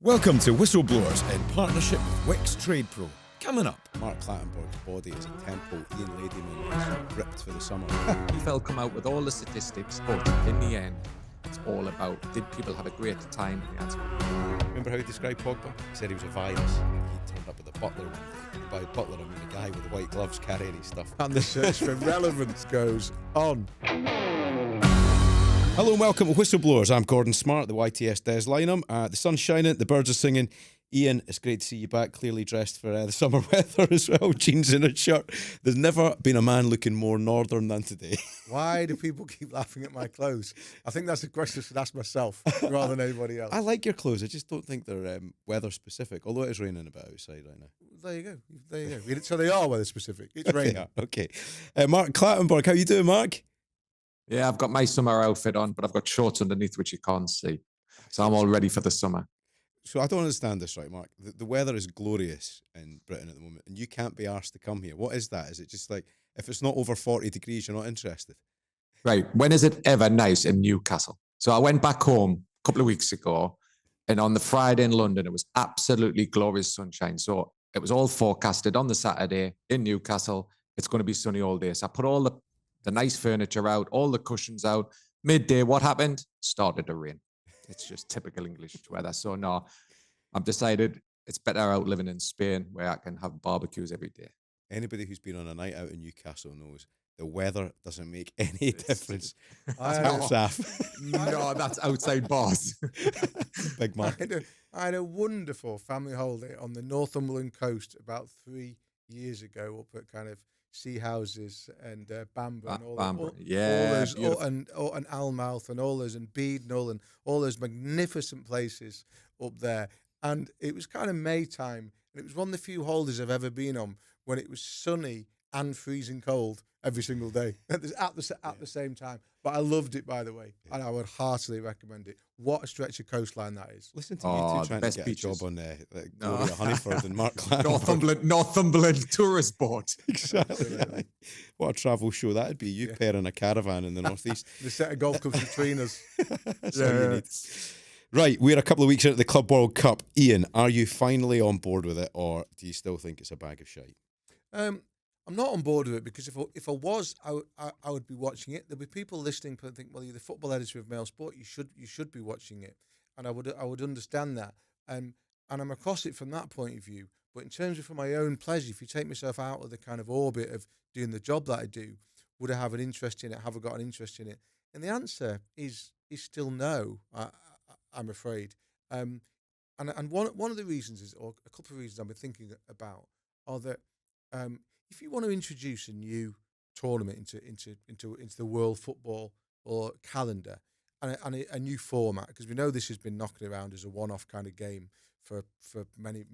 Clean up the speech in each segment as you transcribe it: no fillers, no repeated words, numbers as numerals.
Welcome to Whistleblowers in partnership with Wix Trade Pro. Coming up, Mark Clattenburg's body is a temple. Ian Ladyman is ripped for the summer. FIFA will come out with all the statistics, but in the end, it's all about, did people have a great time? And the answer. Remember how he described Pogba? He said he was a virus. He turned up with a butler one day. And by butler, I mean the guy with the white gloves carrying his stuff. And the search for relevance goes on. Hello and welcome to Whistleblowers. I'm Gordon Smart, the YTS Des Lynham. The sun's shining, the birds are singing. Ian, it's great to see you back, clearly dressed for the summer weather as well, jeans and a shirt. There's never been a man looking more northern than today. Why do people keep laughing at my clothes? I think that's a question I should ask myself rather than anybody else. I like your clothes, I just don't think they're weather specific, although it is raining about outside right now. There you go. So they are weather specific. It's raining. Okay. Mark Clattenburg, how you doing, Mark? Yeah, I've got my summer outfit on, but I've got shorts underneath which you can't see. So I'm all ready for the summer. So I don't understand this, right, Mark? The weather is glorious in Britain at the moment, and you can't be arsed to come here. What is that? Is it just like, if it's not over 40 degrees, you're not interested? Right. When is it ever nice in Newcastle? So I went back home a couple of weeks ago, and on the Friday in London, it was absolutely glorious sunshine. So it was all forecasted on the Saturday in Newcastle. It's going to be sunny all day. So I put all the nice furniture out, all the cushions out. Midday, what happened? Started to rain. It's just typical English weather. So no, I've decided it's better out living in Spain where I can have barbecues every day. Anybody who's been on a night out in Newcastle knows the weather doesn't make any difference. No, that's outside bars. Big Mark. I had a wonderful family holiday on the Northumberland coast about 3 years ago up at kind of Sea Houses and Bamber and all those, and Almouth and all those, and Beadnell and all those magnificent places up there. And it was kind of May time, and it was one of the few holidays I've ever been on when it was sunny and freezing cold every single day at the same time. But I loved it, by the way, and I would heartily recommend it. What a stretch of coastline that is. Listen to you two trying to get beaches. a job on Gloria Honeyford and Mark Clattenburg. Northumberland tourist board. Exactly. Yeah. What a travel show that would be. You pair in a caravan in the northeast. The set of golf clubs between us. That's all you need. Right, we're a couple of weeks into the Club World Cup. Ian, are you finally on board with it, or do you still think it's a bag of shite? I'm not on board with it because if I was, I would be watching it. There'd be people listening who think, well, you're the football editor of Mail Sport. You should be watching it, and I would understand that. And I'm across it from that point of view. But in terms of for my own pleasure, if you take myself out of the kind of orbit of doing the job that I do, would I have an interest in it? Have I got an interest in it? And the answer is still no. I'm afraid. And one of the reasons is, or a couple of reasons I've been thinking about, are that if you want to introduce a new tournament into the world football or calendar and a new format, because we know this has been knocking around as a one-off kind of game for many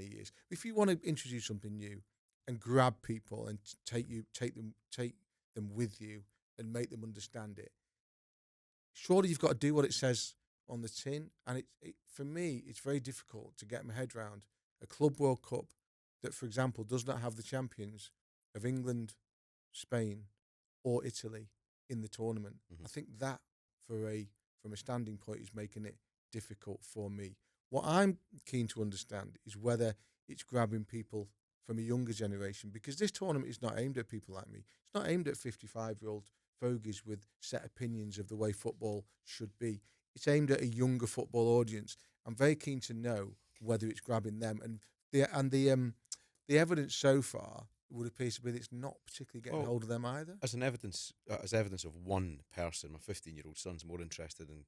years. If you want to introduce something new and grab people and take them with you and make them understand it, surely you've got to do what it says on the tin. And for me, it's very difficult to get my head around a Club World Cup that, for example, does not have the champions of England, Spain, or Italy in the tournament. Mm-hmm. I think that, from a standing point, is making it difficult for me. What I'm keen to understand is whether it's grabbing people from a younger generation, because this tournament is not aimed at people like me. It's not aimed at 55-year-old fogies with set opinions of the way football should be. It's aimed at a younger football audience. I'm very keen to know whether it's grabbing them, and the evidence so far would appear to be that it's not particularly getting hold of them either. As evidence of one person, my 15-year-old son's more interested in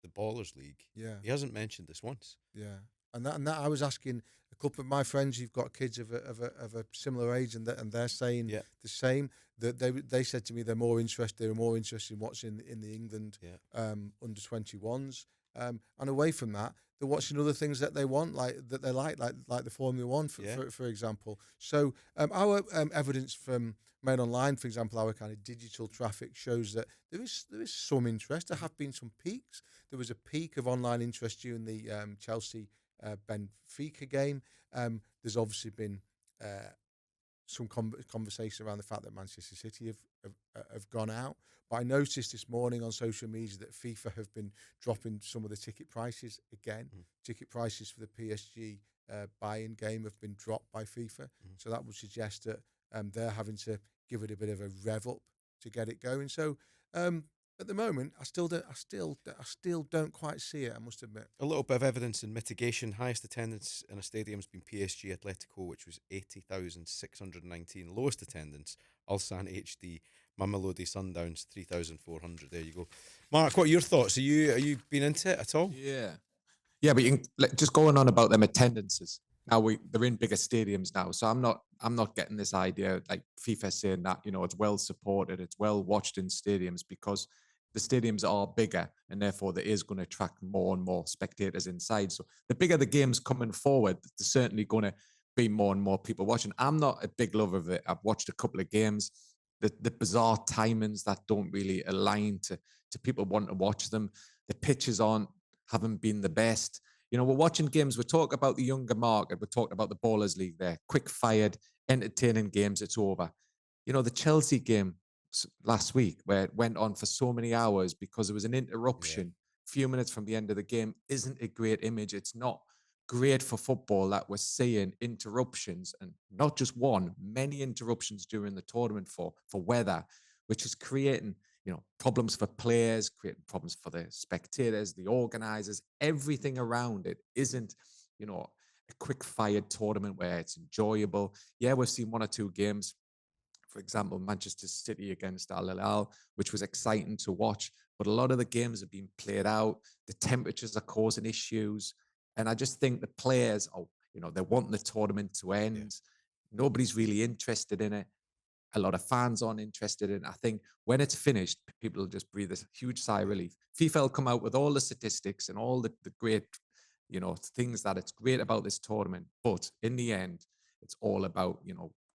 the Ballers League. Yeah, he hasn't mentioned this once. Yeah, and that I was asking a couple of my friends who've got kids of a similar age, and they're saying the same. That they said to me they were more interested in what's in the England under 21s, and away from that, they're watching other things that they want, like the Formula One, for example. So our evidence from Mail Online, for example, our kind of digital traffic shows that there is some interest. There have been some peaks. There was a peak of online interest during the Chelsea Benfica game. There's obviously been some conversation around the fact that Manchester City have gone out. But I noticed this morning on social media that FIFA have been dropping some of the ticket prices again. Ticket prices for the PSG buy-in game have been dropped by FIFA. So that would suggest that they're having to give it a bit of a rev up to get it going. So at the moment, I still don't quite see it, I must admit. A little bit of evidence in mitigation. Highest attendance in a stadium has been PSG Atletico, which was 80,619. Lowest attendance, Ulsan HD, Mamelodi Sundowns, 3,400. There you go. Mark, what are your thoughts? Are you been into it at all? Yeah, but just going on about them attendances. Now they're in bigger stadiums now, so I'm not getting this idea like FIFA saying that it's well supported, it's well watched in stadiums because the stadiums are bigger and therefore there is going to attract more and more spectators inside. So the bigger the game's coming forward, there's certainly going to be more and more people watching. I'm not a big lover of it. I've watched a couple of games. The bizarre timings that don't really align to people wanting to watch them. The pitches haven't been the best. We're watching games. We're talking about the younger market. We're talking about the Ballers League there. Quick-fired, entertaining games. It's over. The Chelsea game last week where it went on for so many hours because there was an interruption a few minutes from the end of the game isn't a great image. It's not great for football that we're seeing interruptions, and not just one, many interruptions during the tournament for weather, which is creating problems for players, creating problems for the spectators, the organizers. Everything around it isn't a quick fired tournament where it's enjoyable. Yeah, we've seen one or two games, for example, Manchester City against Al Hilal, which was exciting to watch, but a lot of the games have been played out. The temperatures are causing issues. And I just think the players, they're wanting the tournament to end. Yeah. Nobody's really interested in it. A lot of fans aren't interested in it. I think when it's finished, people will just breathe a huge sigh of relief. FIFA will come out with all the statistics and all the great, things that it's great about this tournament. But in the end, it's all about,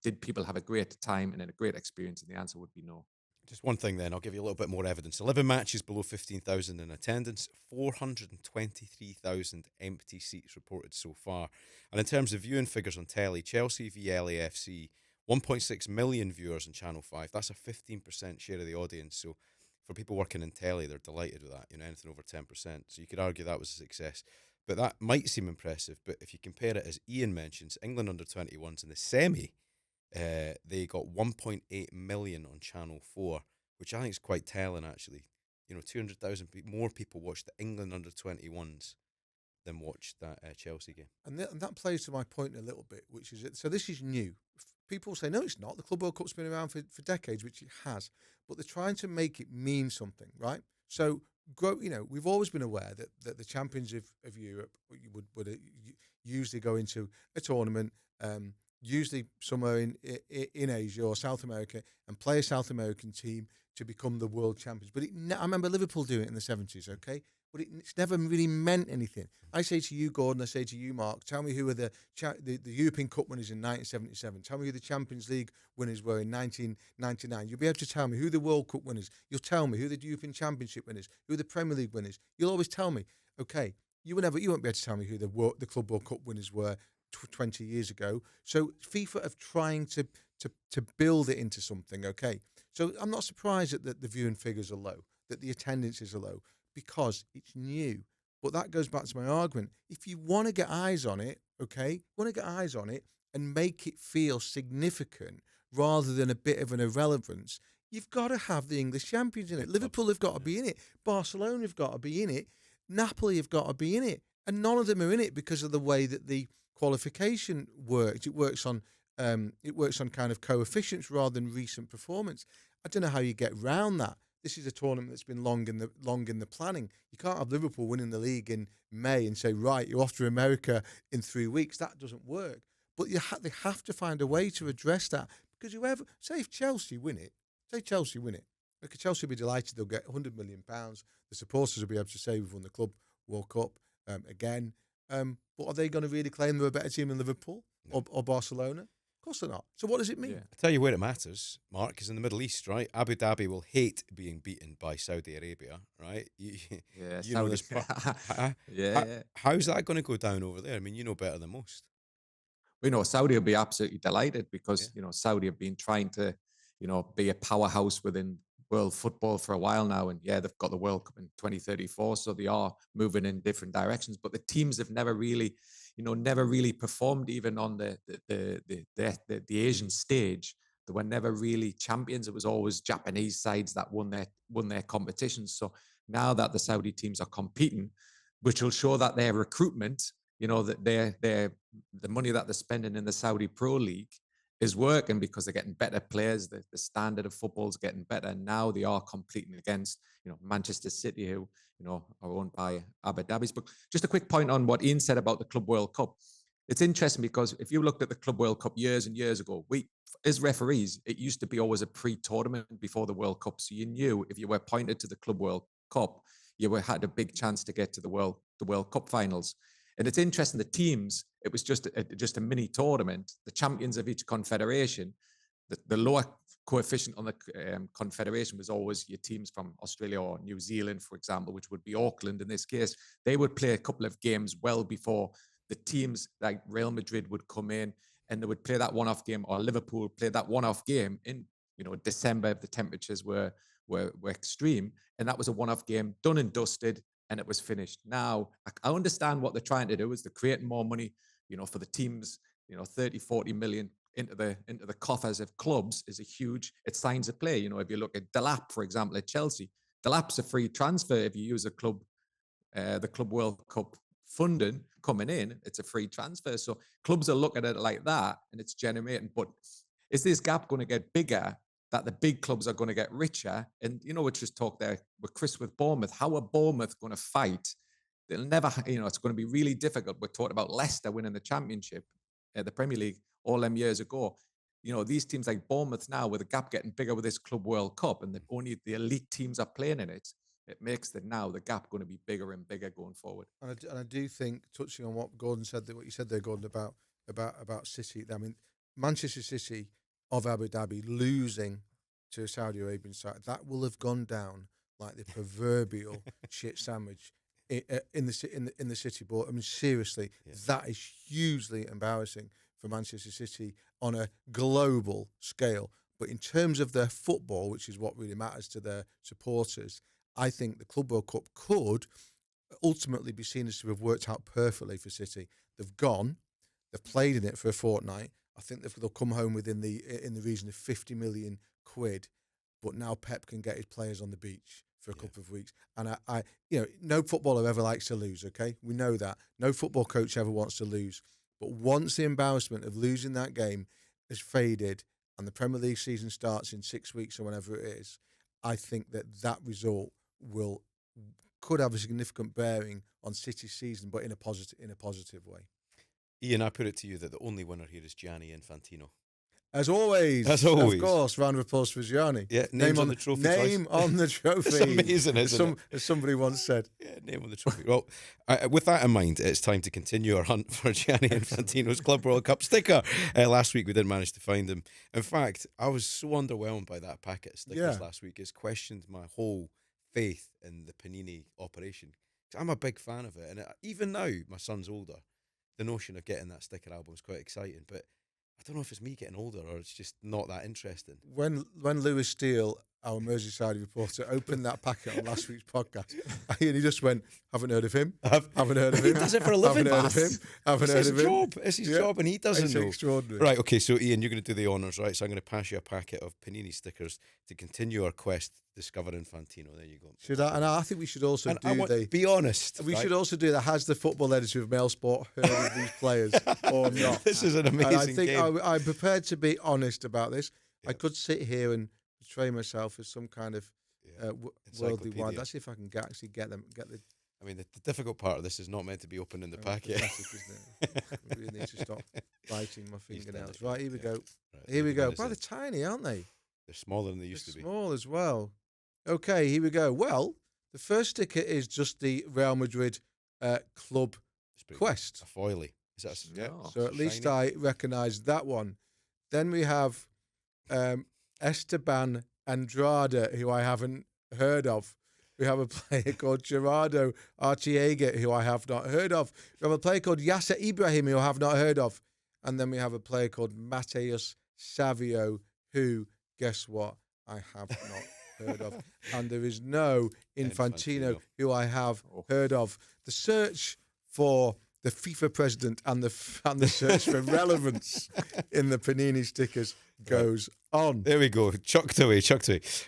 did people have a great time and a great experience? And the answer would be no. Just one thing then, I'll give you a little bit more evidence. 11 matches below 15,000 in attendance, 423,000 empty seats reported so far. And in terms of viewing figures on telly, Chelsea v LAFC, 1.6 million viewers on Channel 5. That's a 15% share of the audience. So for people working in telly, they're delighted with that, anything over 10%. So you could argue that was a success. But that might seem impressive. But if you compare it, as Ian mentions, England under-21s in the semi, they got 1.8 million on Channel 4, which I think is quite telling, actually. 200,000 more people watched the England under-21s than watched that Chelsea game. And that plays to my point a little bit, which is, so this is new. People say, no, it's not. The Club World Cup's been around for decades, which it has. But they're trying to make it mean something, right? So, we've always been aware that the champions of Europe would usually go into a tournament, usually somewhere in Asia or South America, and play a South American team to become the world champions. But I remember Liverpool doing it in the 70s, okay? But it's never really meant anything. I say to you, Gordon, I say to you, Mark, tell me who were the European Cup winners in 1977. Tell me who the Champions League winners were in 1999. You'll be able to tell me who the World Cup winners. You'll tell me who the European Championship winners, who the Premier League winners. You'll always tell me. Okay, you won't be able to tell me who the Club World Cup winners were 20 years ago. So FIFA are trying to build it into something, okay? So I'm not surprised that the viewing figures are low, that the attendances are low, because it's new. But that goes back to my argument. If you want to get eyes on it, okay, and make it feel significant rather than a bit of an irrelevance, you've got to have the English champions in it. Liverpool have got to be in it. Barcelona have got to be in it. Napoli have got to be in it. And none of them are in it because of the way that the qualification works. It works on kind of coefficients rather than recent performance. I don't know how you get round that. This is a tournament that's been long in the planning. You can't have Liverpool winning the league in May and say, right, you're off to America in 3 weeks. That doesn't work. But they have to find a way to address that, because if Chelsea win it, okay, Chelsea will be delighted. They'll get £100 million. The supporters will be able to say we've won the Club World Cup again. But are they going to really claim they're a better team than Liverpool or Barcelona? Of course they're not. So what does it mean? Yeah. I tell you where it matters, Mark, is in the Middle East, right? Abu Dhabi will hate being beaten by Saudi Arabia, right? Yeah, How's that going to go down over there? I mean, you know better than most. Saudi will be absolutely delighted because, Saudi have been trying to, be a powerhouse within world football for a while now. And they've got the World Cup in 2034. So they are moving in different directions, but the teams have never really performed even on the Asian stage. They were never really champions. It was always Japanese sides that won their competitions. So now that the Saudi teams are competing, which will show that their recruitment, that the money that they're spending in the Saudi Pro League is working because they're getting better players. The standard of football is getting better. And now they are competing against, Manchester City, who, are owned by Abu Dhabi's. But just a quick point on what Ian said about the Club World Cup. It's interesting because if you looked at the Club World Cup years and years ago, as referees, it used to be always a pre-tournament before the World Cup. So you knew if you were appointed to the Club World Cup, you had a big chance to get to the World Cup finals. And it's interesting, the teams, it was just a mini tournament. The champions of each confederation, the lower coefficient on the confederation was always your teams from Australia or New Zealand, for example, which would be Auckland in this case. They would play a couple of games well before the teams like Real Madrid would come in, and they would play that one-off game, or Liverpool play that one-off game in, December if the temperatures were extreme. And that was a one-off game, done and dusted, and it was finished. Now, I understand what they're trying to do is they're creating more money, for the teams, 30, 40 million into the coffers of clubs is a huge, it signs a play. If you look at Delap, for example, at Chelsea, Delap's a free transfer. If you use the Club World Cup funding coming in, it's a free transfer. So clubs are looking at it like that, and it's generating. But is this gap going to get bigger, that the big clubs are going to get richer? And, we just talked there with Chris with Bournemouth. How are Bournemouth going to fight? They'll never, it's going to be really difficult. We talked about Leicester winning the championship, the Premier League, all them years ago. These teams like Bournemouth now, with the gap getting bigger with this Club World Cup, and only the elite teams are playing in it, it makes the gap going to be bigger and bigger going forward. And I do think, touching on what Gordon said, what you said there, Gordon, about City. I mean, Manchester City of Abu Dhabi losing to a Saudi Arabian side, that will have gone down like the proverbial shit sandwich in the City board. I mean, seriously, that is hugely embarrassing for Manchester City on a global scale. But in terms of their football, which is what really matters to their supporters, I think the Club World Cup could ultimately be seen as to have worked out perfectly for City. They've played in it for a fortnight. I think they'll come home within in the region of 50 million quid. But now Pep can get his players on the beach for a couple of weeks. And I no footballer ever likes to lose, okay? We know that. No football coach ever wants to lose. But once the embarrassment of losing that game has faded and the Premier League season starts in 6 weeks or whenever it is, I think that result could have a significant bearing on City's season, but in a positive way. Ian, I put it to you that the only winner here is Gianni Infantino. As always. Of course, round of applause for Gianni. Yeah, name on the trophy. Name on the trophy. It's amazing, isn't it? As somebody once said. Yeah, name on the trophy. Well, with that in mind, it's time to continue our hunt for Gianni Infantino's Club World Cup sticker. Last week we didn't manage to find him. In fact, I was so underwhelmed by that packet of stickers last week. It's questioned my whole faith in the Panini operation. I'm a big fan of it, and even now, my son's older. The notion of getting that sticker album is quite exciting, but I don't know if it's me getting older or it's just not that interesting. When Lewis Steele, our Merseyside reporter, opened that packet on last week's podcast, and he just went, haven't heard of him, haven't heard of him. He does it for a living. Haven't heard of him, haven't heard of him. It's his job, and he doesn't know. Extraordinary. Right, okay, so Ian, you're going to do the honours, right? So I'm going to pass you a packet of Panini stickers to continue our quest to discover Infantino. There you go. Should I? And I think we should also be honest. We should also do has the football editor of Mail Sport heard of these players or not? This is an amazing game. I think I'm prepared to be honest about this. Yeah. I could sit here and portray myself as some kind of worldly wide. Let's see if I can actually get the. I mean, the difficult part of this is not meant to be open in the packet. Isn't it? I really need to stop biting my fingernails. Right, here we go. Right, here we go. Well, they're tiny, aren't they? They're smaller than they used to be. Small as well. Okay, here we go. Well, the first sticker is just the Real Madrid club quest. A foilie. Is that so at least I recognise that one. Then we have Esteban Andrade, who I haven't heard of. We have a player called Gerardo Archiega, who I have not heard of. We have a player called Yasser Ibrahim, who I have not heard of. And then we have a player called Mateus Savio, who, guess what, I have not heard of. And there is no Infantino, who I have heard of. The search for the FIFA president and the search for relevance in the Panini stickers goes on. There we go. Chucked away.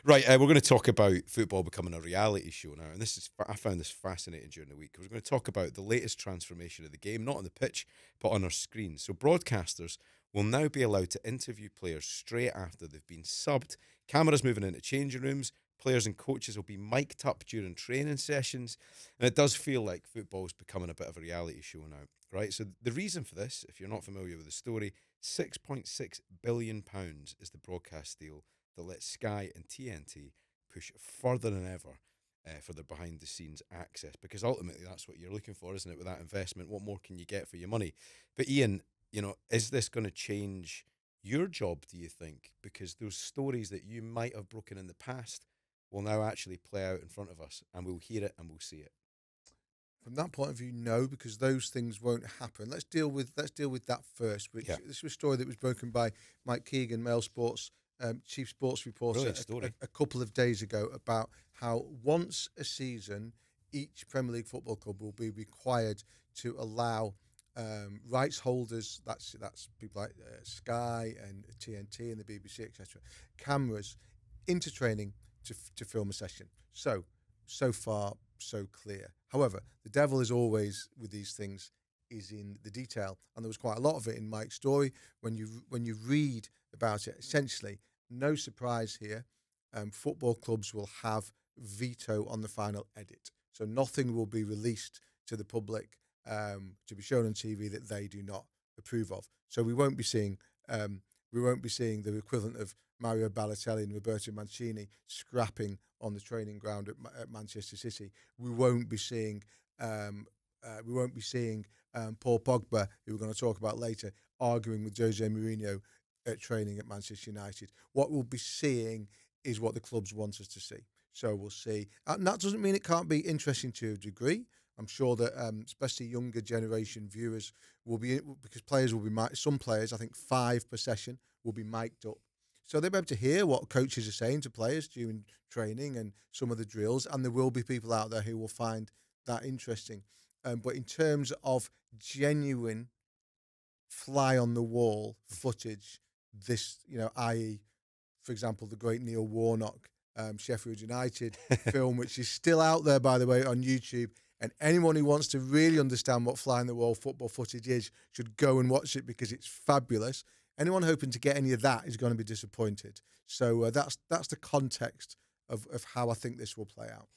Right, we're going to talk about football becoming a reality show now. And I found this fascinating during the week. We're going to talk about the latest transformation of the game, not on the pitch, but on our screens. So broadcasters will now be allowed to interview players straight after they've been subbed. Cameras moving into changing rooms. Players and coaches will be mic'd up during training sessions. And it does feel like football's becoming a bit of a reality show now, right? So the reason for this, if you're not familiar with the story, £6.6 billion is the broadcast deal that lets Sky and TNT push further than ever for their behind-the-scenes access, because ultimately that's what you're looking for, isn't it, with that investment? What more can you get for your money? But Ian, is this going to change your job, do you think? Because those stories that you might have broken in the past will now actually play out in front of us, and we'll hear it and we'll see it. From that point of view, no, because those things won't happen. Let's deal with that first. Which This was a story that was broken by Mike Keegan, Mail Sports chief sports reporter, a couple of days ago, about how once a season each Premier League football club will be required to allow rights holders, that's people like Sky and TNT and the BBC, etc., cameras into training to film a session. So far, so clear. However, the devil is always, with these things, is in the detail, and there was quite a lot of it in Mike's story. When you read about it, essentially, no surprise here, football clubs will have veto on the final edit. So nothing will be released to the public to be shown on TV that they do not approve of. So we won't be seeing the equivalent of Mario Balotelli and Roberto Mancini scrapping on the training ground at Manchester City. We won't be seeing Paul Pogba, who we're going to talk about later, arguing with Jose Mourinho at training at Manchester United. What we'll be seeing is what the clubs want us to see. So we'll see. And that doesn't mean it can't be interesting to a degree. I'm sure that especially younger generation viewers will be, because players will be some players, I think 5 per session, will be mic'd up. So they'll be able to hear what coaches are saying to players during training and some of the drills, and there will be people out there who will find that interesting. But in terms of genuine fly-on-the-wall footage, this, i.e., for example, the great Neil Warnock, Sheffield United film, which is still out there, by the way, on YouTube. And anyone who wants to really understand what fly-on-the-wall football footage is should go and watch it, because it's fabulous. Anyone hoping to get any of that is going to be disappointed. So that's the context of how I think this will play out.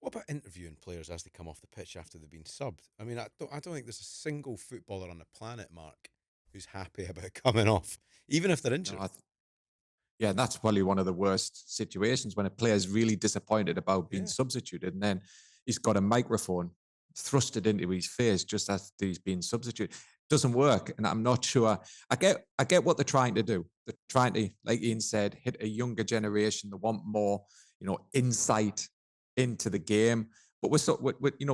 What about interviewing players as they come off the pitch after they've been subbed? I mean, I don't think there's a single footballer on the planet, Mark, who's happy about coming off, even if they're injured. Yeah, that's probably one of the worst situations, when a player's really disappointed about being substituted, and then he's got a microphone thrusted into his face just as he's being substituted. Doesn't work, and I'm not sure. I get what they're trying to do. They're trying to, like Ian said, hit a younger generation. They want more, insight into the game. But we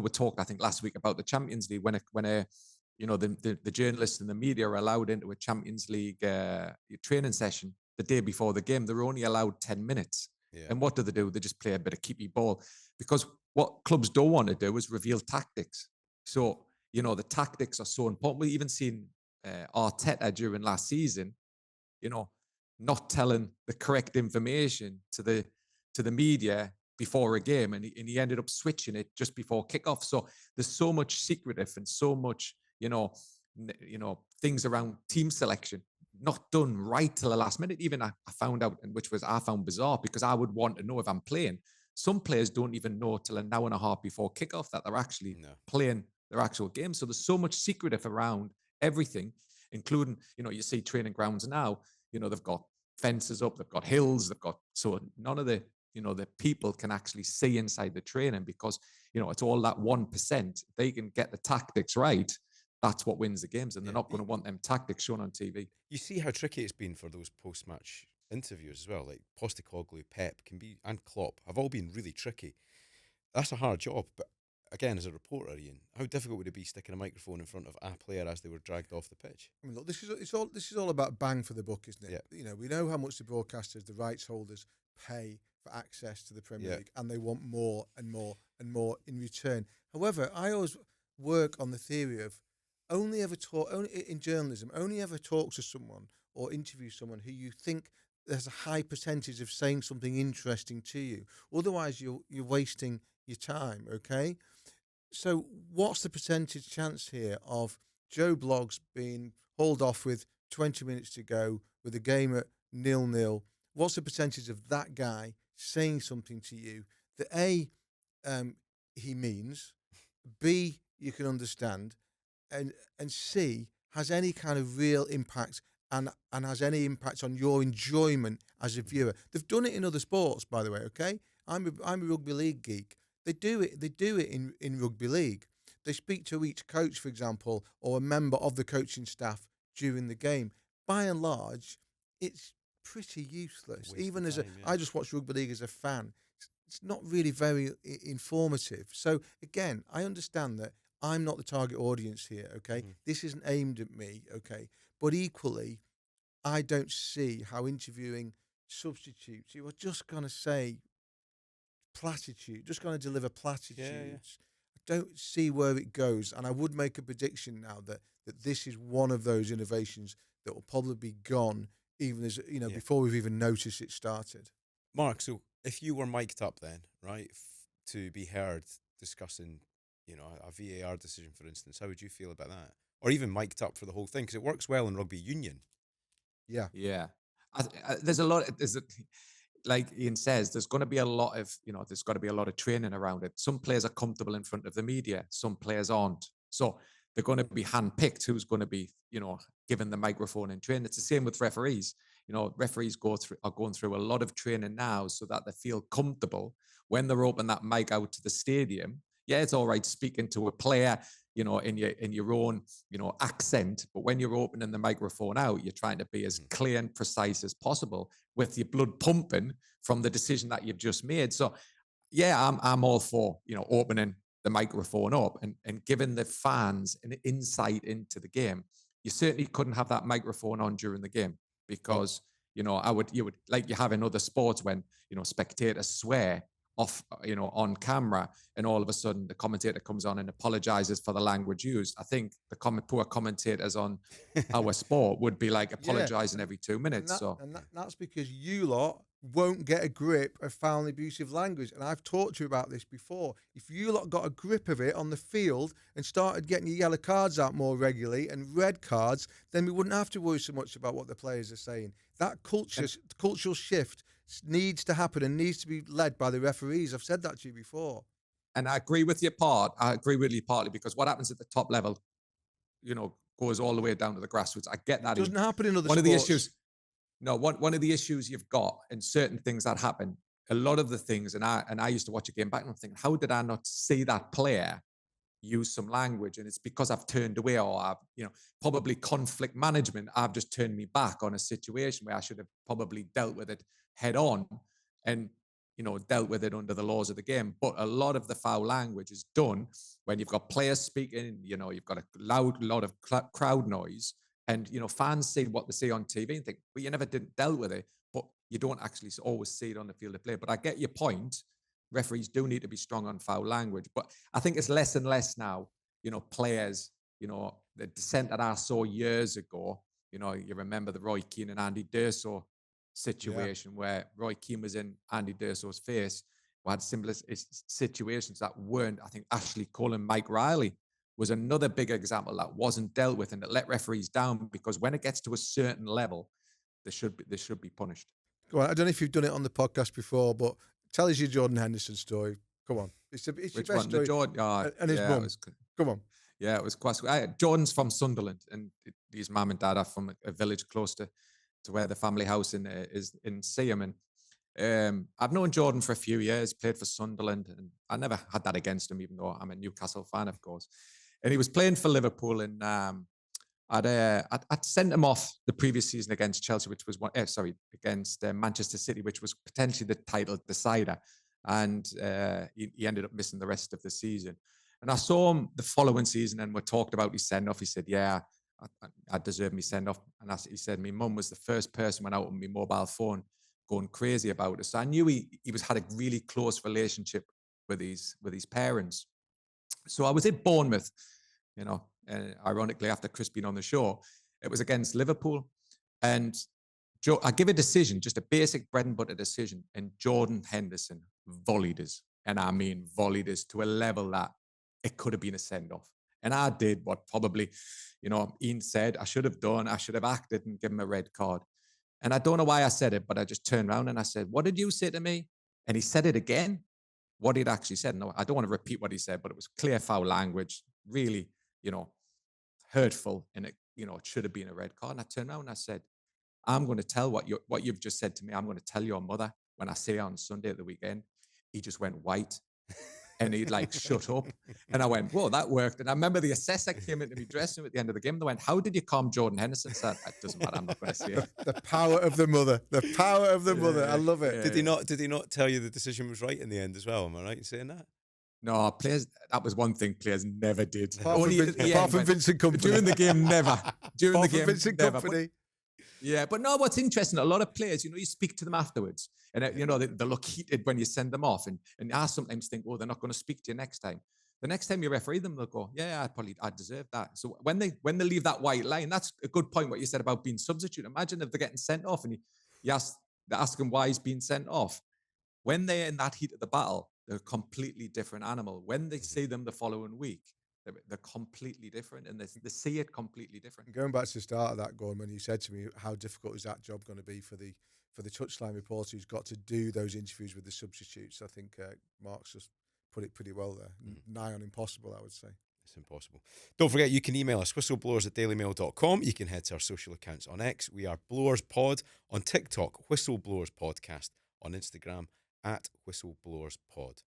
talked, I think, last week about the Champions League, when the journalists and the media are allowed into a Champions League training session the day before the game. They're only allowed 10 minutes. Yeah. And what do? They just play a bit of keepy ball, because what clubs don't want to do is reveal tactics. So, the tactics are so important. We've even seen Arteta during last season, not telling the correct information to the media before a game, and he ended up switching it just before kickoff. So there's so much secretive and so much, things around team selection not done right till the last minute. Even I found out, and I found bizarre, because I would want to know if I'm playing. Some players don't even know till an hour and a half before kickoff that they're actually playing their actual game. So there's so much secretive around everything, including, you see training grounds now, they've got fences up, they've got hills, so none of the people can actually see inside the training, because, it's all that 1%. They can get the tactics right. That's what wins the games, and they're not going to want them tactics shown on TV. You see how tricky it's been for those post-match interviews as well. Like Postecoglou, Pep and Klopp have all been really tricky. That's a hard job, but again, as a reporter, Ian, how difficult would it be sticking a microphone in front of a player as they were dragged off the pitch? I mean, look, this is all about bang for the buck, isn't it? Yeah. You know, we know how much the broadcasters, the rights holders, pay for access to the Premier League, and they want more and more and more in return. However, I always work on the theory of only ever talk to someone or interview someone who you think there's a high percentage of saying something interesting to you. Otherwise, you're wasting your time. Okay. So, what's the percentage chance here of Joe Bloggs being hauled off with 20 minutes to go with a game at 0-0? What's the percentage of that guy saying something to you that A, he means, B, you can understand, and C, has any kind of real impact and has any impact on your enjoyment as a viewer? They've done it in other sports, by the way. Okay, I'm a rugby league geek. They do it in rugby league. They speak to each coach, for example, or a member of the coaching staff during the game. By and large, it's pretty useless. Even as I just watch rugby league as a fan. It's not really very informative. So again, I understand that I'm not the target audience here. Okay, this isn't aimed at me. Okay, but equally, I don't see how interviewing substitutes, you are just going to say platitude, just going to deliver platitudes. I don't see where it goes, and I would make a prediction now that this is one of those innovations that will probably be gone even as before we've even noticed it started. Mark, so if you were mic'd up then, right, to be heard discussing, a VAR decision, for instance, how would you feel about that? Or even mic'd up for the whole thing, because it works well in rugby union. Yeah. There's a lot. Like Ian says, there's going to be a lot of, there's got to be a lot of training around it. Some players are comfortable in front of the media. Some players aren't. So they're going to be handpicked who's going to be, given the microphone and trained. It's the same with referees. Referees are going through a lot of training now so that they feel comfortable when they're opening that mic out to the stadium. Yeah, it's all right speaking to a player, in your own, accent. But when you're opening the microphone out, you're trying to be as clear and precise as possible with your blood pumping from the decision that you've just made. So, yeah, I'm all for, opening the microphone up and giving the fans an insight into the game. You certainly couldn't have that microphone on during the game because, you would like you have in other sports when, spectators swear off, on camera, and all of a sudden the commentator comes on and apologizes for the language used. I think the poor commentators on our sport would be like apologizing every 2 minutes. That's because you lot won't get a grip of foul and abusive language. And I've talked to you about this before. If you lot got a grip of it on the field and started getting your yellow cards out more regularly and red cards, then we wouldn't have to worry so much about what the players are saying. That cultural shift needs to happen and needs to be led by the referees. I've said that to you before. And I agree with you partly because what happens at the top level, goes all the way down to the grassroots. I get that. It doesn't happen in other sports. One of the issues you've got in certain things that happen, a lot of the things, and I used to watch a game back and I'm thinking, how did I not see that player use some language? And it's because I've turned away, or I've, probably conflict management. I've just turned me back on a situation where I should have probably dealt with it head on and, dealt with it under the laws of the game. But a lot of the foul language is done when you've got players speaking, you've got a lot of crowd noise, and, fans see what they see on TV and think, well, you never dealt with it, but you don't actually always see it on the field of play. But I get your point. Referees do need to be strong on foul language, but I think it's less and less now, players, the dissent that I saw years ago, you remember the Roy Keane and Andy D'Urso situation where Roy Keane was in Andy D'Urso's face. We had similar situations that weren't. I think Ashley Cole and Mike Riley was another big example that wasn't dealt with and that let referees down, because when it gets to a certain level, they should be punished. Go on. I don't know if you've done it on the podcast before, but tell us your Jordan Henderson story. Come on. It's your best story. And his mum. Come on. Yeah, it was quite. Jordan's from Sunderland, and his mum and dad are from a village close to where the family house is in Seaham. And I've known Jordan for a few years, played for Sunderland, and I never had that against him, even though I'm a Newcastle fan, of course. And he was playing for Liverpool, and I'd sent him off the previous season against Chelsea, which was against Manchester City, which was potentially the title decider, and he ended up missing the rest of the season. And I saw him the following season, and we talked about his send off. He said, "Yeah, I deserve me send off." And he said, "My mum was the first person went out on my mobile phone, going crazy about it." So I knew he had a really close relationship with his parents. So I was at Bournemouth, ironically after Chris being on the show, it was against Liverpool, and I give a decision, just a basic bread and butter decision, and Jordan Henderson volleyed us, and I mean volleyed us to a level that it could have been a send-off. And I did what probably, Ian said I should have done. I should have acted and given him a red card. And I don't know why I said it, but I just turned around and I said, "What did you say to me?" And he said it again. What he'd actually said. No, I don't want to repeat what he said, but it was clear foul language, really, hurtful. And it should have been a red card. And I turned around and I said, "I'm going to tell what you've just said to me. I'm going to tell your mother when I say on Sunday at the weekend." He just went white. And he'd shut up. And I went, "Whoa, that worked." And I remember the assessor came into my dressing room at the end of the game. They went, "How did you calm Jordan Henderson?" I said, "It doesn't matter. I'm not going to say it." The power of the mother. The power of the mother. I love it. Yeah. Did he not tell you the decision was right in the end as well? Am I right in saying that? No, players, that was one thing players never did. Apart from Vincent Kompany. During the game, never. During the game, Vincent never. Kompany. Yeah, but no, what's interesting, a lot of players, you speak to them afterwards, and they look heated when you send them off, and I sometimes think, "Oh, they're not going to speak to you next time." The next time you referee them, they'll go, "Yeah, I deserve that." So when they leave that white line, that's a good point what you said about being substitute. Imagine if they're getting sent off and they ask them why he's being sent off. When they're in that heat of the battle, they're a completely different animal. When they see them the following week, they're completely different, and they see it completely different. Going back to the start of that, Gordon, when you said to me how difficult is that job going to be for the touchline reporter who's got to do those interviews with the substitutes, I think Mark's just put it pretty well there. Nigh on impossible, I would say. It's impossible. Don't forget, you can email us, whistleblowers@dailymail.com. You can head to our social accounts on X. We are Blowers Pod. On TikTok, Whistleblowers Podcast. On Instagram, @Whistleblowers Pod.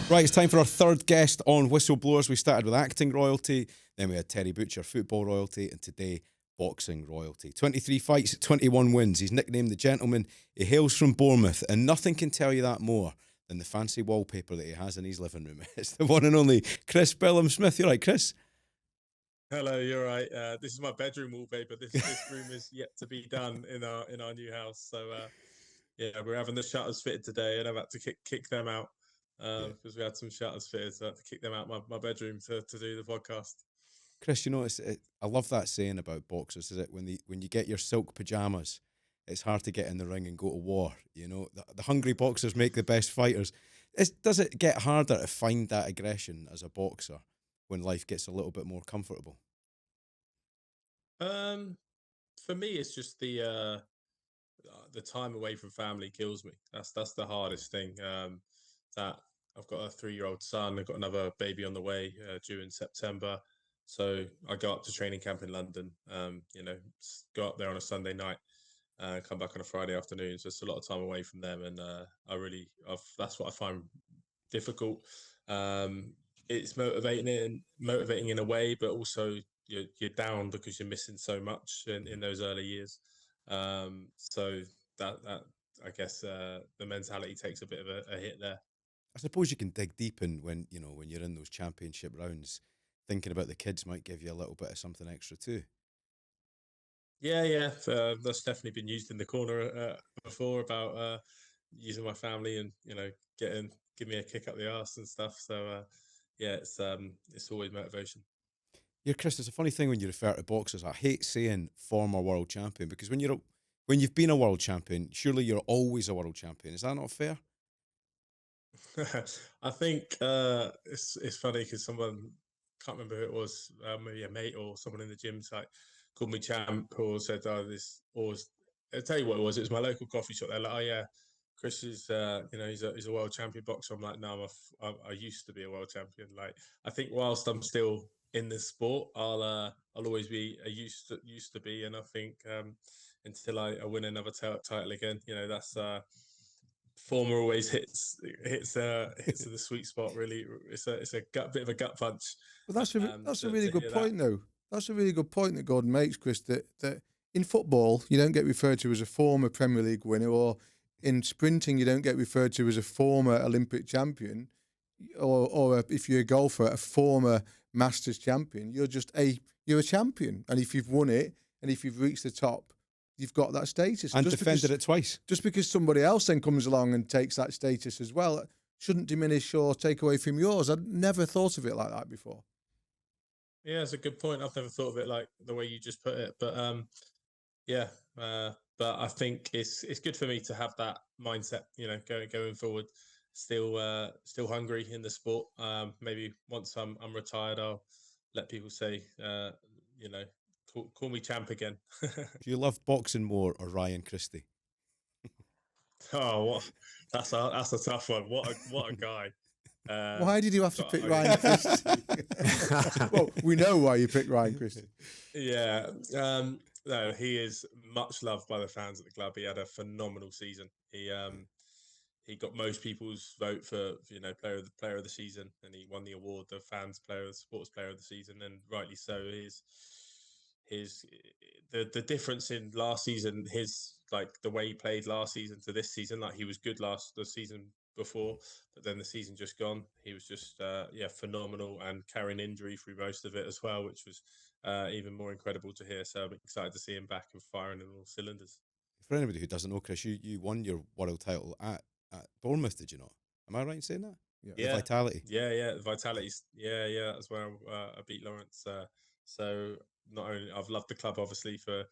Right, it's time for our third guest on Whistleblowers. We started with acting royalty, then we had Terry Butcher, football royalty, and today, boxing royalty. 23 fights, 21 wins. He's nicknamed the Gentleman. He hails from Bournemouth, and nothing can tell you that more than the fancy wallpaper that he has in his living room. It's the one and only Chris Billham-Smith. You're right, Chris? Hello, you're right. This is my bedroom wallpaper. This room is yet to be done in our new house. So, we're having the shutters fitted today, and I've had to kick them out. Because we had some shutters fitted, so I had to kick them out my bedroom to do the podcast. Chris, I love that saying about boxers, is it? When you get your silk pajamas, it's hard to get in the ring and go to war. The hungry boxers make the best fighters. Does it get harder to find that aggression as a boxer when life gets a little bit more comfortable? For me, it's just the time away from family kills me. That's the hardest thing. That I've got a 3-year-old son. I've got another baby on the way due in September. So I go up to training camp in London, go up there on a Sunday night, come back on a Friday afternoon. So it's a lot of time away from them. And that's what I find difficult. It's motivating in a way, but also you're down because you're missing so much in those early years. So that I guess the mentality takes a bit of a hit there. I suppose you can dig deep in when you're in those championship rounds, thinking about the kids might give you a little bit of something extra too. Yeah. That's definitely been used in the corner before about using my family and give me a kick up the arse and stuff. So it's always motivation. Yeah, Chris, it's a funny thing when you refer to boxers. I hate saying former world champion because when you've been a world champion, surely you're always a world champion. Is that not fair? I think it's funny because someone, can't remember who it was, maybe a mate or someone in the gym's called me champ or said, "Oh, this," or I'll tell you what it was. It was my local coffee shop. They're like, "Oh yeah, Chris is, he's a world champion boxer." I'm like, "No, I used to be a world champion." Like, I think whilst I'm still in this sport, I'll always be a used to be, and I think until I win another title again, that's. Former always hits the sweet spot. Really, it's a bit of a gut punch. Well, that's a really good point, though. That's a really good point that Gordon makes, Chris. That in football you don't get referred to as a former Premier League winner, or in sprinting you don't get referred to as a former Olympic champion. or if you're a golfer, a former Masters champion, you're a champion, and if you've won it and if you've reached the top, you've got that status. And defended it twice. Just because somebody else then comes along and takes that status as well, shouldn't diminish or take away from yours. I'd never thought of it like that before. Yeah, it's a good point. I've never thought of it like the way you just put it, but yeah. But I think it's good for me to have that mindset, going forward. Still hungry in the sport. Maybe once I'm retired, I'll let people say, call me champ again. Do you love boxing more or Ryan Christie? Oh, that's a tough one. What a guy. Why did you have to pick Ryan Christie? Well, we know why you picked Ryan Christie. Yeah. No, he is much loved by the fans at the club. He had a phenomenal season. He got most people's vote for player of the season, and he won the award, the sports player of the season, and rightly so. The difference in last season, the way he played last season to this season, like he was good the season before, but then the season just gone, he was just phenomenal, and carrying injury through most of it as well, which was even more incredible to hear. So I'm excited to see him back and firing on all cylinders. For anybody who doesn't know, Chris, you won your world title at Bournemouth, did you not? Am I right in saying that? Yeah. The Vitality. Yeah, the Vitality's. Yeah, that's where I beat Lawrence. So not only I've loved the club obviously for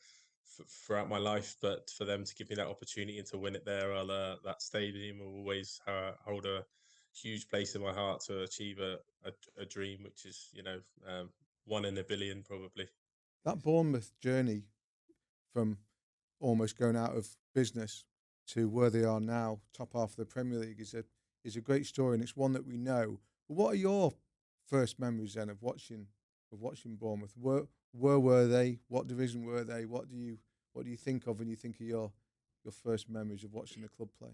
throughout my life, but for them to give me that opportunity and to win it there, that stadium will always hold a huge place in my heart to achieve a dream, which is one in a billion probably. That Bournemouth journey from almost going out of business to where they are now, top half of the Premier League, is a great story, and it's one that we know. But what are your first memories then of watching Bournemouth? Where were they? What division were they? What do you think of when you think of your first memories of watching the club play?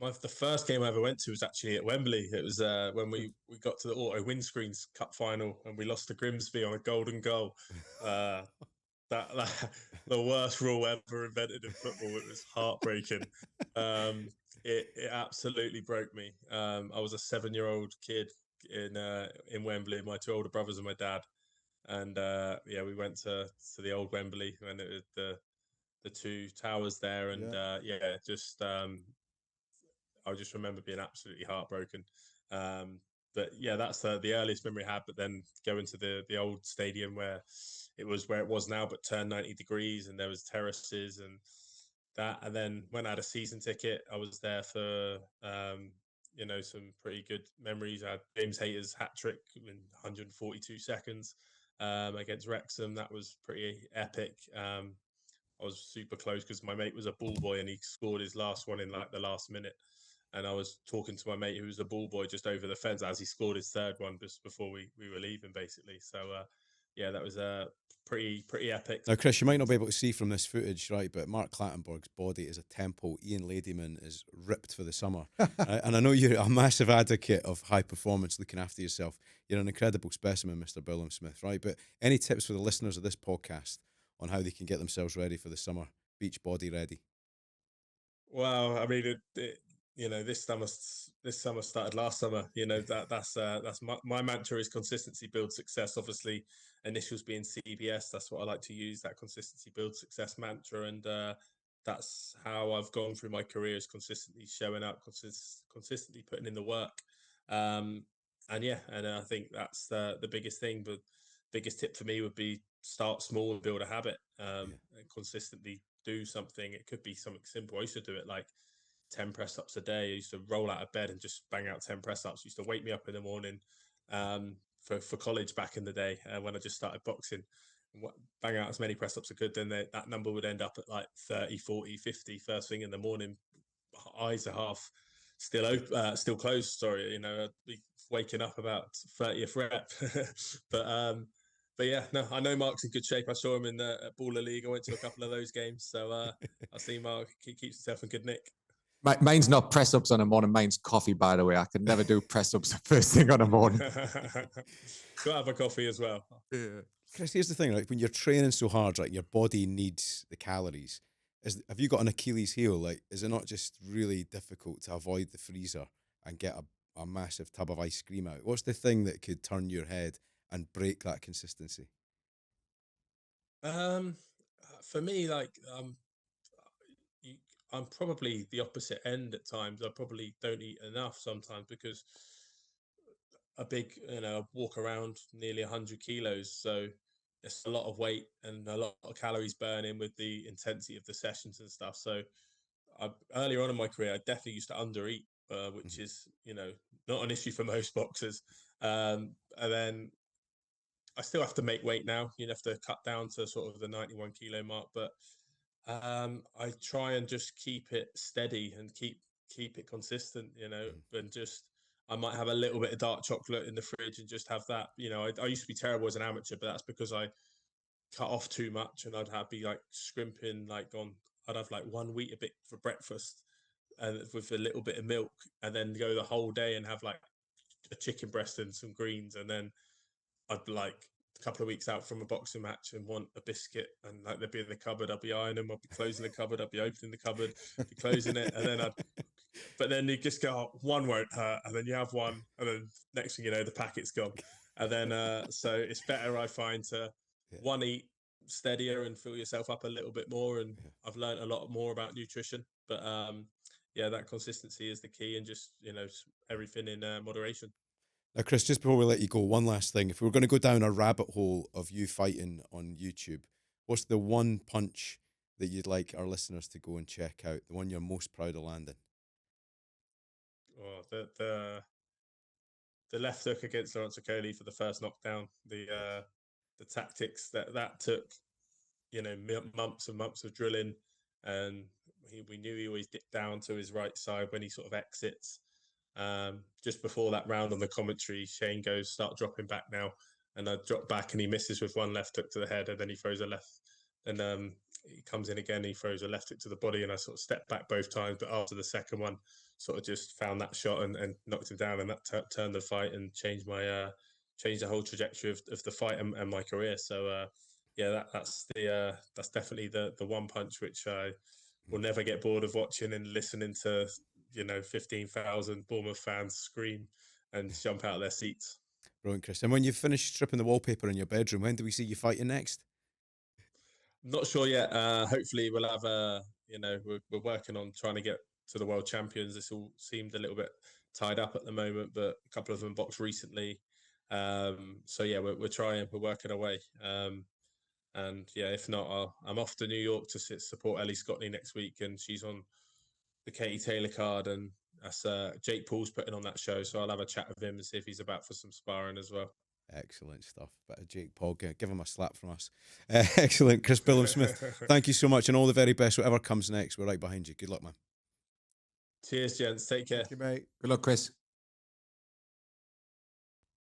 The first game I ever went to was actually at Wembley. It was when we got to the Auto Windscreens Cup final and we lost to Grimsby on a golden goal. That the worst rule ever invented in football. It was heartbreaking. It absolutely broke me. I was a 7-year-old kid in Wembley. My 2 older brothers and my dad, and we went to the old Wembley when it was the 2 towers there, and I just remember being absolutely heartbroken. But yeah, that's the earliest memory I had. But then going to the old stadium where it was now, but turned 90 degrees, and there was terraces and that. And then when I had a season ticket, I was there for some pretty good memories. I had James Hayter's hat trick in 142 seconds against Wrexham. That was pretty epic. I was super close because my mate was a ball boy and he scored his last one in like the last minute. And I was talking to my mate who was a ball boy just over the fence as he scored his 3rd one just before we were leaving, basically. So, that was pretty epic. Now, Chris, you might not be able to see from this footage, right, but Mark Clattenburg's body is a temple. Ian Ladyman is ripped for the summer. And I know you're a massive advocate of high performance, looking after yourself. You're an incredible specimen, Mr. Billam-Smith, right? But any tips for the listeners of this podcast on how they can get themselves ready for the summer, beach body ready? Well, I mean, this summer started last summer. That's my mantra is consistency builds success. Obviously, initials being CBS. That's what I like to use. That consistency builds success mantra, and that's how I've gone through my career: is consistently showing up, consistently putting in the work. And I think that's the biggest thing. But biggest tip for me would be start small and build a habit. And consistently do something. It could be something simple. I used to do it like 10 press ups a day. I used to roll out of bed and just bang out 10 press ups. Used to wake me up in the morning for Colledge back in the day when I just started boxing. Bang out as many press ups as I could. Then that number would end up at like 30, 40, 50 first thing in the morning. Eyes are half still open, still closed. Sorry, I'd be waking up about 30th rep. But yeah, no, I know Mark's in good shape. I saw him in the Baller League. I went to a couple of those games, so I see Mark keeps himself in good nick. Mine's not press ups on a morning. Mine's coffee, by the way. I could never do press ups first thing on a morning. Got to have a coffee as well. Yeah. Chris, here's the thing: like when you're training so hard, like your body needs the calories. Have you got an Achilles heel? Like, is it not just really difficult to avoid the freezer and get a massive tub of ice cream out? What's the thing that could turn your head and break that consistency? Um, for me, like you, I'm probably the opposite end at times. I probably don't eat enough sometimes because a big, walk around nearly 100 kilos. So it's a lot of weight and a lot of calories burning with the intensity of the sessions and stuff. So earlier on in my career, I definitely used to undereat, which Mhm. is, not an issue for most boxers. And then I still have to make weight now. You have to cut down to sort of the 91 kilo mark, but I try and just keep it steady and keep it consistent, Mhm. and just I might have a little bit of dark chocolate in the fridge and just have that. I used to be terrible as an amateur, but that's because I cut off too much and be like scrimping like on. I'd have like one Weetabix for breakfast and with a little bit of milk, and then go the whole day and have like a chicken breast and some greens, and then I'd be like a couple of weeks out from a boxing match and want a biscuit, and like they'd be in the cupboard. I'd be eyeing them. I'd be closing the cupboard. I'd be opening the cupboard, be closing it, and then but then you just go, oh, one won't hurt, and then you have one, and then next thing you know, the packet's gone, and then so it's better, I find, to Yeah. one eat steadier and fill yourself up a little bit more. And Yeah. I've learned a lot more about nutrition, but yeah, that consistency is the key, and just everything in moderation. Now, Chris, just before we let you go, one last thing. If we were going to go down a rabbit hole of you fighting on YouTube, what's the one punch that you'd like our listeners to go and check out? The one you're most proud of landing? Oh, the left hook against Lawrence Okoli for the first knockdown. The tactics that took, months and months of drilling, and we knew he always dipped down to his right side when he sort of exits. Just before that round on the commentary, Shane goes, "Start dropping back now," and I drop back, and he misses with one left hook to the head, and then he throws a left. And he comes in again, he throws a left hook to the body, and I sort of stepped back both times. But after the second one, sort of just found that shot and knocked him down, and that turned the fight and changed changed the whole trajectory of the fight and my career. So yeah, that's definitely the one punch which I will never get bored of watching and listening to, 15,000 Bournemouth fans scream and jump out of their seats. Brilliant, Chris. And when you've finished stripping the wallpaper in your bedroom, when do we see you fighting next? Not sure yet. Hopefully, we'll have we're working on trying to get to the world champions. This all seemed a little bit tied up at the moment, but a couple of them boxed recently. So yeah, we're trying. We're working away. And yeah, if not, I'm off to New York to support Ellie Scottney next week, and she's on the Katie Taylor card, and that's Jake Paul's putting on that show. So I'll have a chat with him and see if he's about for some sparring as well. Excellent stuff. Bit of Jake Paul, give him a slap from us. Excellent. Chris Billam-Smith, thank you so much and all the very best. Whatever comes next, we're right behind you. Good luck, man. Cheers, gents. Take care. Thank you, mate. Good luck, Chris.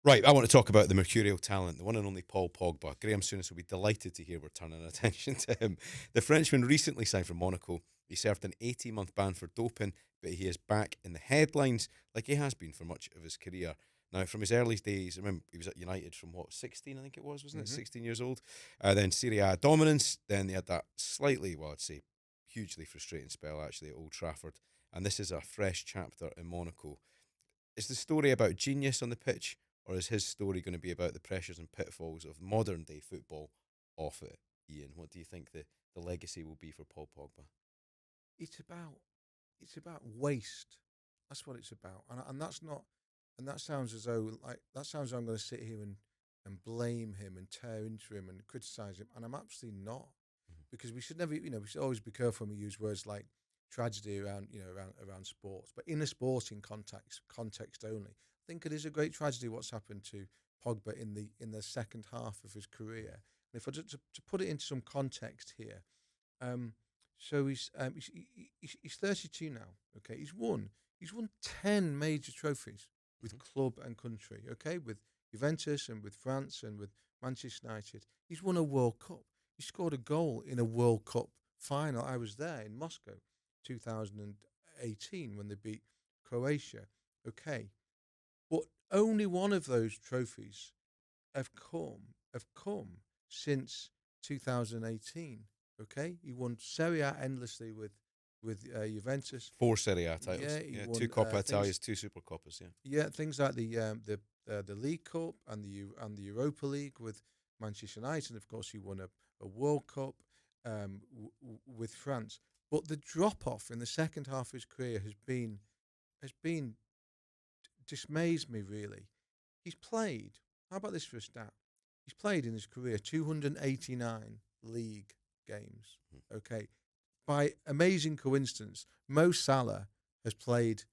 Right, I want to talk about the mercurial talent, the one and only Paul Pogba. Graham Souness will be delighted to hear we're turning attention to him. The Frenchman recently signed for Monaco. He served an 18-month ban for doping, but he is back in the headlines like he has been for much of his career. Now, from his early days, I remember he was at United from 16, I think it was, wasn't it? 16 years old. Then Serie A dominance. Then they had that slightly, well, I'd say hugely frustrating spell actually at Old Trafford. And this is a fresh chapter in Monaco. Is the story about genius on the pitch, or is his story going to be about the pressures and pitfalls of modern day football off it? Ian, what do you think the legacy will be for Paul Pogba? It's about waste. That's what it's about, and that's not. And that sounds as though that sounds like I'm going to sit here and blame him and tear into him and criticize him, and I'm absolutely not, because we should never, we should always be careful when we use words like tragedy around sports, but in a sporting context only. I think it is a great tragedy what's happened to Pogba in the second half of his career. And if I to put it into some context here, so he's 32 now. Okay, he's won 10 major trophies with club and country. Okay, with Juventus and with France and with Manchester United. He's won a World Cup. He scored a goal in a World Cup final. I was there in Moscow, 2018, when they beat Croatia. Okay, but only one of those trophies have come since 2018. Okay, he won Serie A endlessly with with Juventus. 4 Serie A titles. Yeah, he won, 2 Coppa things- Italias, 2 Super Coppas. Yeah. Yeah, things like the League Cup and the Europa League with Manchester United, and of course he won a World Cup with France. But the drop off in the second half of his career has been dismays me really. He's played. How about this for a stat? He's played in his career 289 league games. Okay, by amazing coincidence, Mo Salah has played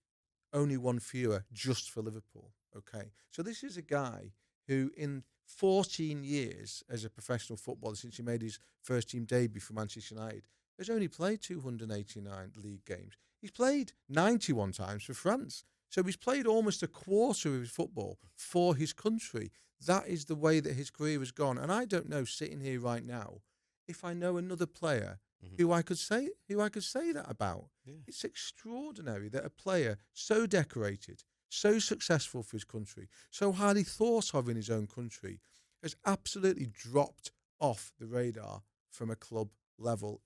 only one fewer just for Liverpool. Okay, so this is a guy who, in 14 years as a professional footballer, since he made his first team debut for Manchester United, has only played 289 league games. He's played 91 times for France. So he's played almost a quarter of his football for his country. That is the way that his career has gone. And I don't know, sitting here right now, if I know another player who I could say that about. Yeah. It's extraordinary that a player so decorated, so successful for his country, so highly thought of in his own country, has absolutely dropped off the radar from a club level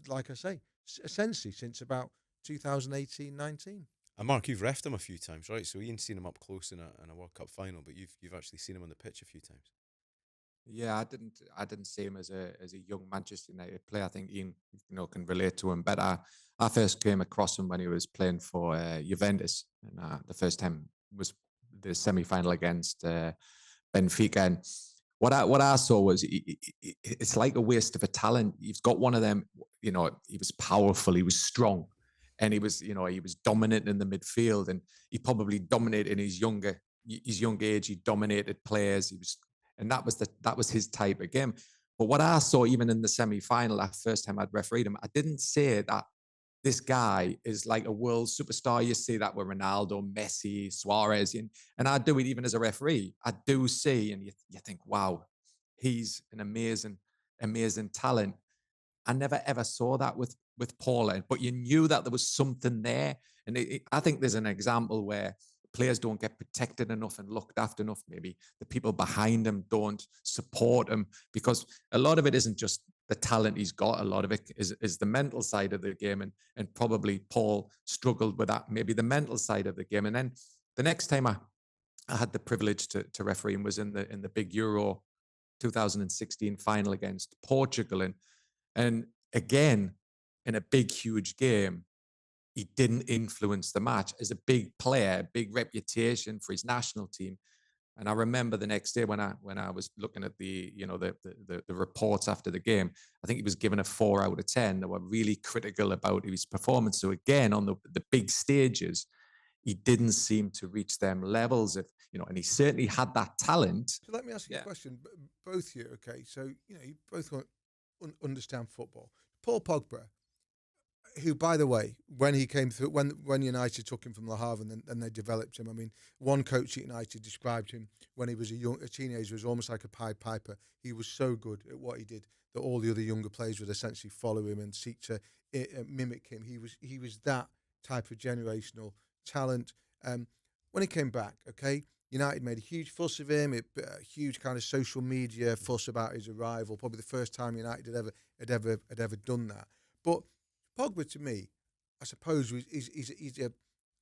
like I say, essentially since about 2018-19. And Mark, you've reffed him a few times, right? So Ian's seen him up close in a World Cup final, but you've actually seen him on the pitch a few times. Yeah, I didn't see him as a young Manchester United player. I think Ian, can relate to him better. I first came across him when he was playing for Juventus, and the first time was the semi-final against Benfica. And what I saw was it's like a waste of a talent. He's got one of them. He was powerful. He was strong, and he was dominant in the midfield, and he probably dominated in his young age. He dominated players. And that was his type of game. But what I saw even in the semi-final, that first time I'd refereed him, I didn't say that this guy is like a world superstar. You see that with Ronaldo, Messi, Suarez, and I do it even as a referee. I do see, and you think, wow, he's an amazing talent. I never ever saw that with Paula, but you knew that there was something there. And I think there's an example where players don't get protected enough and looked after enough. Maybe the people behind him don't support him, because a lot of it isn't just the talent he's got. A lot of it is the mental side of the game. And probably Paul struggled with that, maybe the mental side of the game. And then the next time I had the privilege to referee him was in the big Euro 2016 final against Portugal. And again, in a big, huge game, he didn't influence the match. As a big player, big reputation for his national team. And I remember the next day when I was looking at the reports after the game, I think he was given a 4 out of 10. They were really critical about his performance. So again, on the big stages, he didn't seem to reach them levels and he certainly had that talent. So let me ask you a question, both you. Okay, so you both understand football. Paul Pogba, who, by the way, when he came through, when United took him from Le Havre and they developed him, I mean, one coach at United described him when he was a teenager as almost like a Pied Piper. He was so good at what he did that all the other younger players would essentially follow him and seek to mimic him. He was that type of generational talent. When he came back, okay, United made a huge fuss of him, a huge kind of social media fuss about his arrival. Probably the first time United had ever done that. But Pogba, to me, I suppose, he's a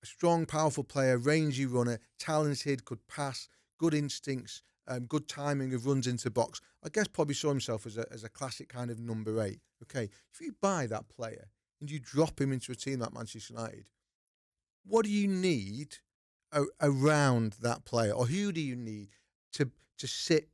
strong, powerful player, rangy runner, talented, could pass, good instincts, good timing of runs into box. I guess probably saw himself as a classic kind of number 8. Okay, if you buy that player and you drop him into a team like Manchester United, what do you need around that player, or who do you need to sit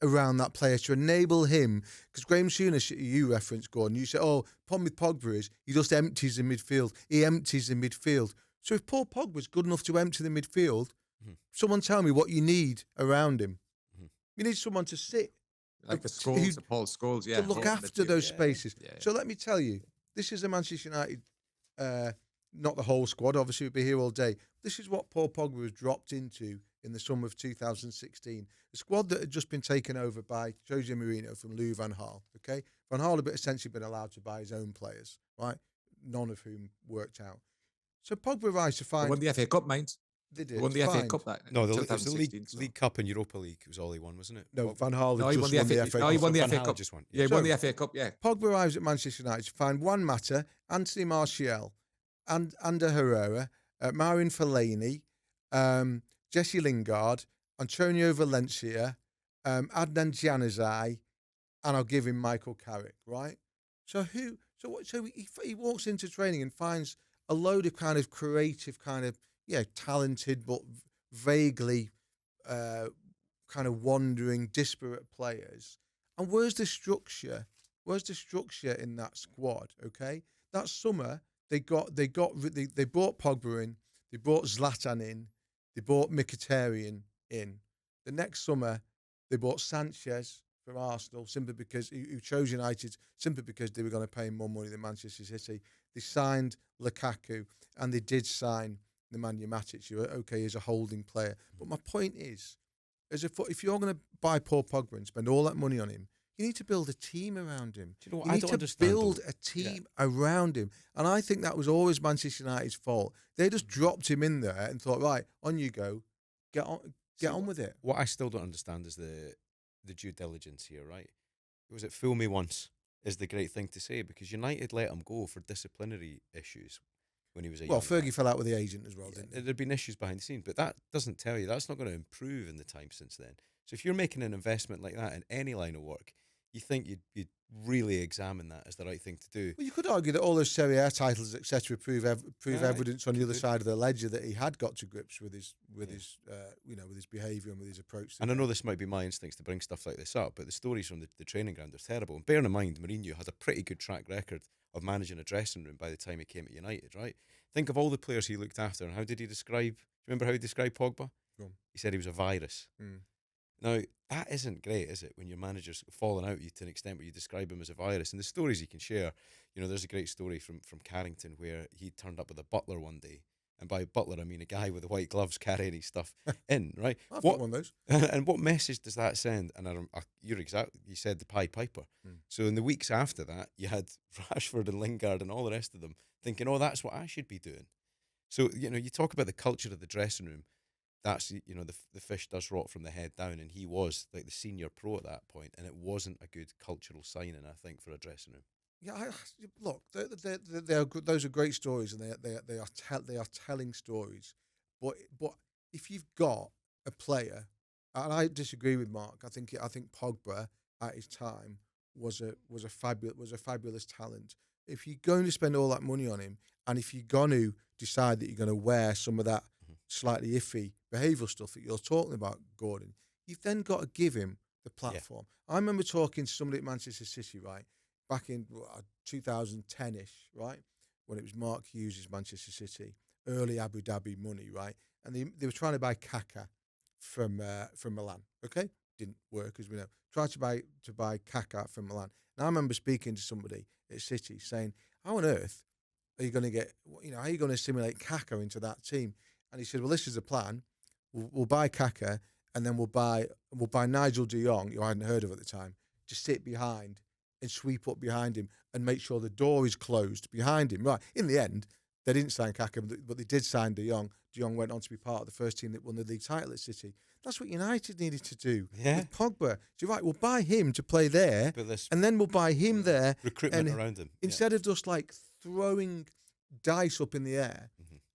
around that player to enable him? Because Graham Souness, you referenced, Gordon, you said, problem with Pogba is he just empties the midfield. He empties the midfield. So if Paul Pogba's good enough to empty the midfield, someone tell me what you need around him. You need someone to sit. Like the Scholes, the Paul Scholes, to look after those spaces. Yeah. So let me tell you, this is a Manchester United, not the whole squad, obviously we'd be here all day. This is what Paul Pogba was dropped into in the summer of 2016. A squad that had just been taken over by Jose Mourinho from Louis van Gaal. Okay, Van Gaal had essentially been allowed to buy his own players, right? None of whom worked out. So Pogba arrives to find. Won the FA Cup, mate. They He did. won the FA Fine. Cup that No, in it was the 2016. League Cup and Europa League was all he won, wasn't it? No, What- Van Gaal No, had he just won the FA. FA No, he Cup. won the Van FA Gaal Cup. just won. Yeah, he won So- the FA Cup. Yeah. Pogba arrives at Manchester United to find Juan Mata, Anthony Martial, and Ander Herrera, Marin Fellaini, Jesse Lingard, Antonio Valencia, Adnan Januzaj, and I'll give him Michael Carrick, right? So he walks into training and finds a load of kind of creative, kind of talented but vaguely kind of wandering, disparate players. And where's the structure? Where's the structure in that squad? Okay, that summer they brought Pogba in, they brought Zlatan in, they brought Mkhitaryan in. The next summer they bought Sanchez from Arsenal simply because who chose United simply because they were going to pay him more money than Manchester City. They signed Lukaku and they did sign Nemanja Matic, who okay is a holding player. But my point is, if you're going to buy Paul Pogba and spend all that money on him, you need to build a team around him. Do you know what? You I need don't to understand, build though. a team around him. And I think that was always Manchester United's fault. They just dropped him in there and thought, right, on you go, get on with it. What I still don't understand is the due diligence here, right? Was it fool me once is the great thing to say, because United let him go for disciplinary issues when he was a Well, young Fergie lad. fell out with the agent as well, didn't he? There'd been issues behind the scenes, but that doesn't tell you that's not going to improve in the time since then. So if you're making an investment like that in any line of work, you think you'd really examine that as the right thing to do. Well, you could argue that all those Serie A titles, etc., prove evidence on the other do. side of the ledger that he had got to grips with his behaviour and with his approach. To And I know game. this might be my instincts to bring stuff like this up, but the stories from the training ground are terrible. And bearing in mind, Mourinho has a pretty good track record of managing a dressing room by the time he came to United, right? Think of all the players he looked after, and how did he describe? Do you remember how he described Pogba? Go on. He said he was a virus. Mm. Now, that isn't great, is it, when your manager's falling out with you to an extent where you describe him as a virus? And the stories you can share, there's a great story from Carrington where he turned up with a butler one day. And by butler, I mean a guy with the white gloves carrying his stuff in, right? I've got one of those. And what message does that send? And you said the Pied Piper. Mm. So in the weeks after that, you had Rashford and Lingard and all the rest of them thinking, oh, that's what I should be doing. So, you talk about the culture of the dressing room. That's, the fish does rot from the head down, and he was like the senior pro at that point, and it wasn't a good cultural signing, I think, for a dressing room. Yeah, look, they are good. Those are great stories, and they are telling stories. But if you've got a player, and I disagree with Mark, I think Pogba at his time was a fabulous talent. If you're going to spend all that money on him, and if you're going to decide that you're going to wear some of that slightly iffy behavioural stuff that you're talking about, Gordon, you've then got to give him the platform. Yeah. I remember talking to somebody at Manchester City, right, back in 2010-ish, right, when it was Mark Hughes' Manchester City, early Abu Dhabi money, right, and they were trying to buy Kaka from Milan, okay? Didn't work, as we know. Tried to buy Kaka from Milan. And I remember speaking to somebody at City saying, how on earth are you going to get, how are you going to assimilate Kaka into that team? And he said, well, this is the plan. We'll buy Kaka, and then we'll buy Nigel de Jong, who I hadn't heard of at the time, to sit behind and sweep up behind him and make sure the door is closed behind him. Right. In the end, they didn't sign Kaka, but they did sign de Jong. De Jong went on to be part of the first team that won the league title at City. That's what United needed to do with Pogba. So right, we'll buy him to play there, and then we'll buy him there. Recruitment around him. Instead of just like throwing dice up in the air,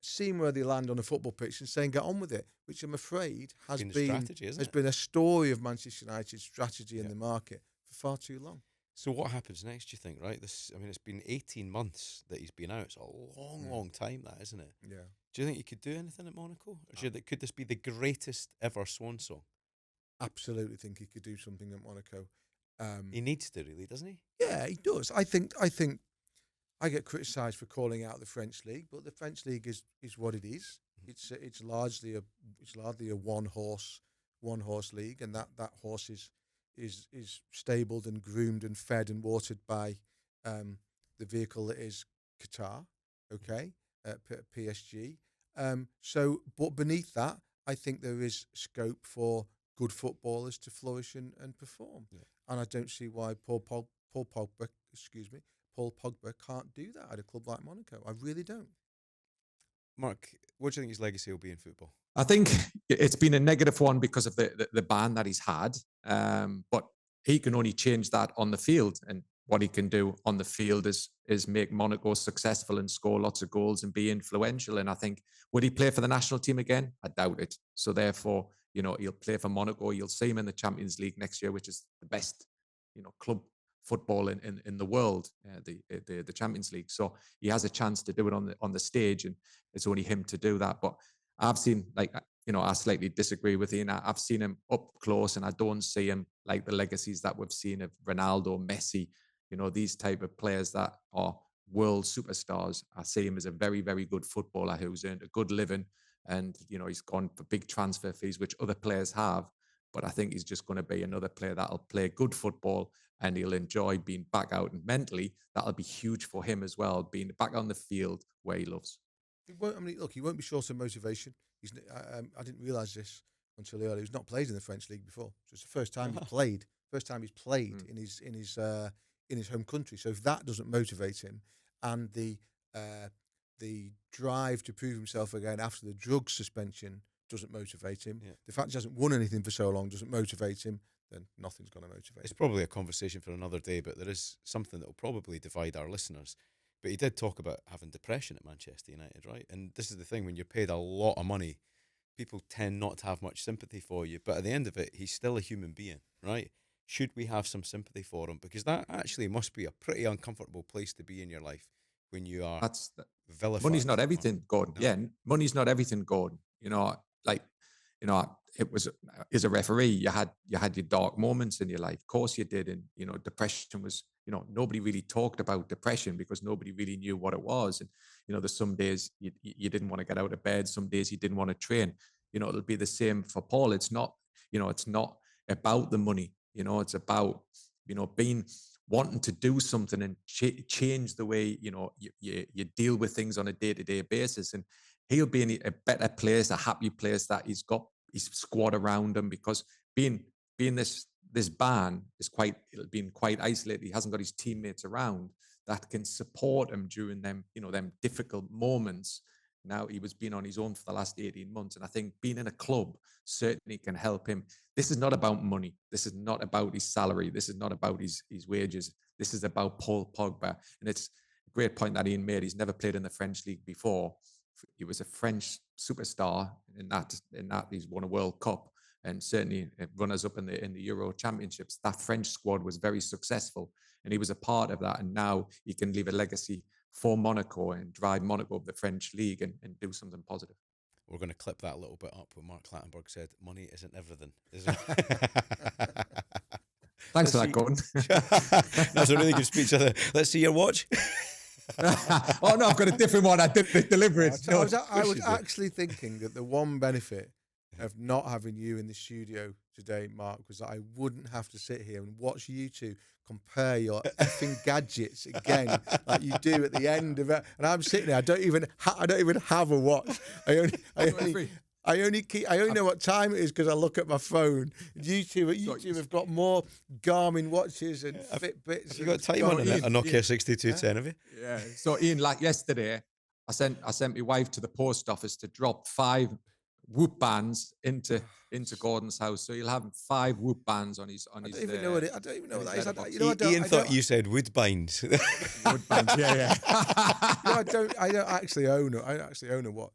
seeing where they land on a football pitch and saying, get on with it, which I'm afraid has been a story of Manchester United's strategy in the market for far too long. So what happens next, do you think, right? It's been 18 months that he's been out. It's a long time, that, isn't it? Yeah. Do you think he could do anything at Monaco? Or could this be the greatest ever swan song? Absolutely think he could do something at Monaco. He needs to, really, doesn't he? Yeah, he does. I think I get criticised for calling out the French league, but the French league is what it is. It's largely a one horse league, and that horse is stabled and groomed and fed and watered by the vehicle that is Qatar, okay, PSG. But beneath that, I think there is scope for good footballers to flourish and perform, and I don't see why Paul Pogba can't do that at a club like Monaco. I really don't. Mark, what do you think his legacy will be in football? I think it's been a negative one because of the ban that he's had. But he can only change that on the field. And what he can do on the field is make Monaco successful and score lots of goals and be influential. And I think, would he play for the national team again? I doubt it. So therefore, he'll play for Monaco. You'll see him in the Champions League next year, which is the best, club football in the world, the Champions League. So he has a chance to do it on the stage, and it's only him to do that. But I've seen, I slightly disagree with Ian. I've seen him up close, and I don't see him like the legacies that we've seen of Ronaldo, Messi, these type of players that are world superstars. I see him as a very, very good footballer who's earned a good living, and, he's gone for big transfer fees, which other players have. But I think he's just going to be another player that'll play good football, and he'll enjoy being back out. And mentally, that'll be huge for him as well, being back on the field where he loves. Look, he won't be short of motivation. I didn't realise this until earlier. He's not played in the French league before, so it's the first time he's played. First time he's played in his home country. So if that doesn't motivate him, and the drive to prove himself again after the drug suspension doesn't motivate him, the fact he hasn't won anything for so long doesn't motivate him, then nothing's going to motivate him. It's probably a conversation for another day, but there is something that will probably divide our listeners. But he did talk about having depression at Manchester United, right? And this is the thing, when you're paid a lot of money, people tend not to have much sympathy for you. But at the end of it, he's still a human being, right? Should we have some sympathy for him? Because that actually must be a pretty uncomfortable place to be in your life when you are vilified. Money's not everything, Gordon. No. Yeah, money's not everything, Gordon. It was, as a referee, you had your dark moments in your life. Of course you did. And, depression was, nobody really talked about depression because nobody really knew what it was. And, there's some days you didn't want to get out of bed. Some days you didn't want to train. It'll be the same for Paul. It's not about the money. It's about, wanting to do something and change the way, you deal with things on a day-to-day basis. And he'll be in a better place, a happy place that he's got his squad around him, because being this ban is being quite isolated. He hasn't got his teammates around that can support him during them difficult moments. Now he was being on his own for the last 18 months. And I think being in a club certainly can help him. This is not about money. This is not about his salary. This is not about his wages. This is about Paul Pogba. And it's a great point that Ian made. He's never played in the French league before. He was a French superstar in that he's won a World Cup, and certainly runners up in the Euro Championships. That French squad was very successful, and he was a part of that. And now he can leave a legacy for Monaco and drive Monaco up the French league and do something positive. We're going to clip that a little bit up when Mark Clattenburg said, "Money isn't everything." Is it? Thanks for that, Gordon. That's a really good speech. Let's see your watch. Oh no, I've got a different one. I didn't deliver it. I was actually thinking that the one benefit of not having you in the studio today, Mark, was that I wouldn't have to sit here and watch you two compare your effing gadgets again, like you do at the end of it. And I'm sitting there. I don't even have a watch. I only know what time it is because I look at my phone. You two have got more Garmin watches and Fitbits. You got time on a Nokia 6210, have you? Yeah. So Ian, like yesterday, I sent my wife to the post office to drop 5 Whoop bands into Gordon's house. So you'll have 5 Whoop bands on his. I don't even know what that is. Ian thought you said Woodbines. Woodbines, yeah. I don't actually own it. I actually own a watch.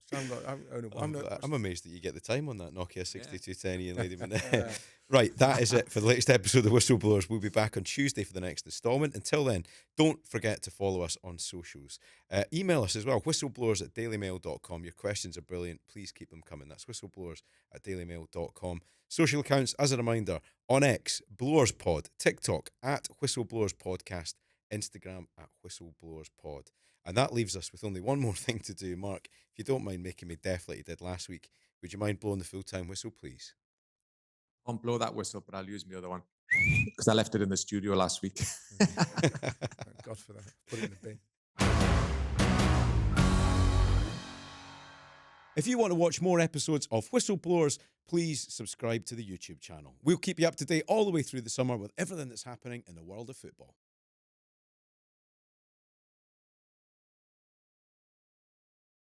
I'm amazed that you get the time on that Nokia 6210, Ian Ladyman. Right, that is it for the latest episode of Whistleblowers. We'll be back on Tuesday for the next instalment. Until then, don't forget to follow us on socials. Email us as well, whistleblowers@dailymail.com. Your questions are brilliant. Please keep them coming. That's whistleblowers@dailymail.com. Social accounts, as a reminder, on X, BlowersPod, TikTok, @WhistleBlowersPodcast, Instagram, @WhistleBlowersPod. And that leaves us with only one more thing to do. Mark, if you don't mind making me deaf like you did last week, would you mind blowing the full-time whistle, please? I won't blow that whistle, but I'll use my other one because I left it in the studio last week. Thank God for that. Put it in the bin. If you want to watch more episodes of Whistleblowers, please subscribe to the YouTube channel. We'll keep you up to date all the way through the summer with everything that's happening in the world of football.